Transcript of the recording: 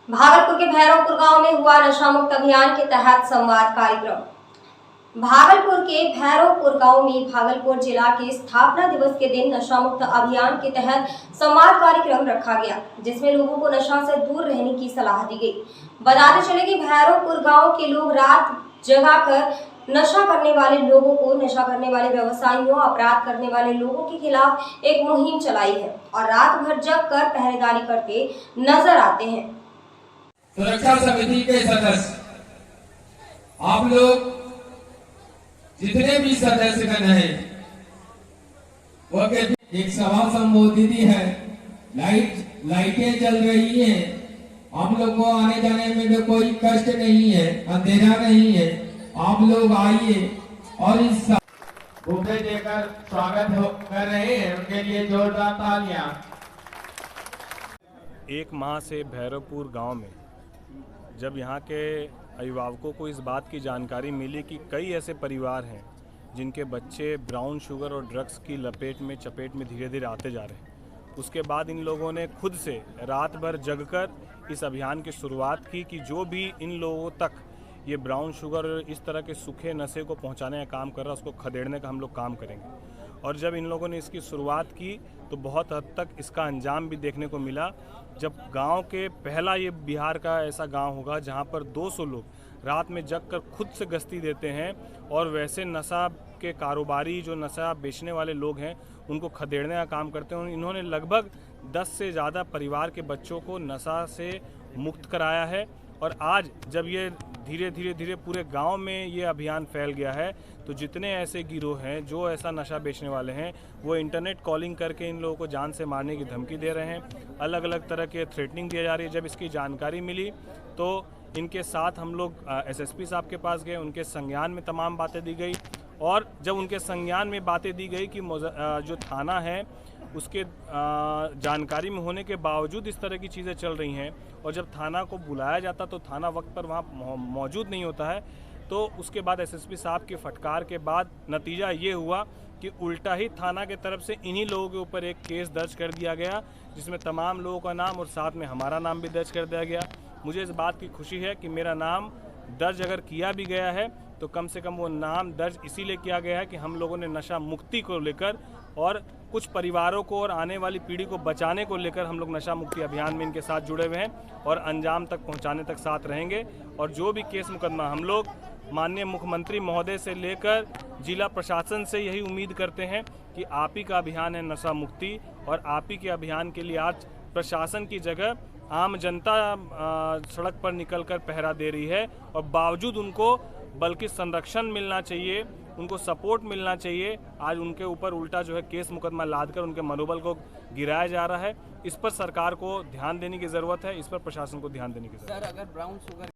भागलपुर के भैरवपुर गांव में हुआ नशा मुक्त अभियान के तहत संवाद कार्यक्रम। भागलपुर के भैरवपुर गांव में भागलपुर जिला के स्थापना दिवस के दिन नशा मुक्त अभियान के तहत संवाद कार्यक्रम रखा गया, जिसमें लोगों को नशा से दूर रहने की सलाह दी गई। बताते चले कि भैरवपुर गाँव के लोग रात जगाकर नशा करने वाले लोगों को, नशा करने वाले व्यवसायियों, अपराध करने वाले लोगों के खिलाफ एक मुहिम चलाई है और रात भर जग कर पहरेदारी करते नजर आते हैं। सुरक्षा समिति के सदस्य आप लोग जितने भी सदस्यगण हैं वो एक सभा संबोधित है। लाइटें जल रही हैं, हम लोग को आने जाने में तो कोई कष्ट नहीं है, अंधेरा नहीं है। आप लोग आइए और इस बुफे देकर स्वागत कर रहे हैं, उनके लिए जोरदार तालियां। एक माह से भैरवपुर गांव में जब यहाँ के अभिभावकों को इस बात की जानकारी मिली कि कई ऐसे परिवार हैं जिनके बच्चे ब्राउन शुगर और ड्रग्स की चपेट में धीरे धीरे आते जा रहे हैं, उसके बाद इन लोगों ने खुद से रात भर जगकर इस अभियान की शुरुआत की कि जो भी इन लोगों तक ये ब्राउन शुगर और इस तरह के सूखे नशे को पहुंचाने का काम कर रहा है, उसको खदेड़ने का हम लोग काम करेंगे। और जब इन लोगों ने इसकी शुरुआत की तो बहुत हद तक इसका अंजाम भी देखने को मिला। जब गांव के पहला ये बिहार का ऐसा गांव होगा जहां पर 200 लोग रात में जग कर खुद से गश्ती देते हैं और वैसे नशा के कारोबारी, जो नशा बेचने वाले लोग हैं, उनको खदेड़ने का काम करते हैं। इन्होंने लगभग 10 से ज़्यादा परिवार के बच्चों को नशा से मुक्त कराया है। और आज जब ये धीरे धीरे पूरे गांव में ये अभियान फैल गया है, तो जितने ऐसे गिरोह हैं जो ऐसा नशा बेचने वाले हैं, वो इंटरनेट कॉलिंग करके इन लोगों को जान से मारने की धमकी दे रहे हैं। अलग अलग तरह के थ्रेटनिंग दी जा रही है। जब इसकी जानकारी मिली तो इनके साथ हम लोग एसएसपी साहब के पास गए, उनके संज्ञान में तमाम बातें दी गई। और जब उनके संज्ञान में बातें दी गई कि जो थाना है उसके जानकारी में होने के बावजूद इस तरह की चीज़ें चल रही हैं, और जब थाना को बुलाया जाता तो थाना वक्त पर वहाँ मौजूद नहीं होता है, तो उसके बाद एसएसपी साहब के फटकार के बाद नतीजा ये हुआ कि उल्टा ही थाना के तरफ से इन्हीं लोगों के ऊपर एक केस दर्ज कर दिया गया, जिसमें तमाम लोगों का नाम और साथ में हमारा नाम भी दर्ज कर दिया गया। मुझे इस बात की खुशी है कि मेरा नाम दर्ज अगर किया भी गया है तो कम से कम वो नाम दर्ज इसीलिए किया गया है कि हम लोगों ने नशा मुक्ति को लेकर और कुछ परिवारों को और आने वाली पीढ़ी को बचाने को लेकर हम लोग नशा मुक्ति अभियान में इनके साथ जुड़े हुए हैं और अंजाम तक पहुंचाने तक साथ रहेंगे। और जो भी केस मुकदमा हम लोग माननीय मुख्यमंत्री महोदय से लेकर जिला प्रशासन से यही उम्मीद करते हैं कि आप ही का अभियान है नशा मुक्ति, और आप ही के अभियान के लिए आज प्रशासन की जगह आम जनता सड़क पर निकलकर पहरा दे रही है। और बावजूद उनको बल्कि संरक्षण मिलना चाहिए, उनको सपोर्ट मिलना चाहिए, आज उनके ऊपर उल्टा जो है केस मुकदमा लादकर उनके मनोबल को गिराया जा रहा है। इस पर सरकार को ध्यान देने की ज़रूरत है, इस पर प्रशासन को ध्यान देने की ज़रूरत है। सर, अगर ब्राउन शुगर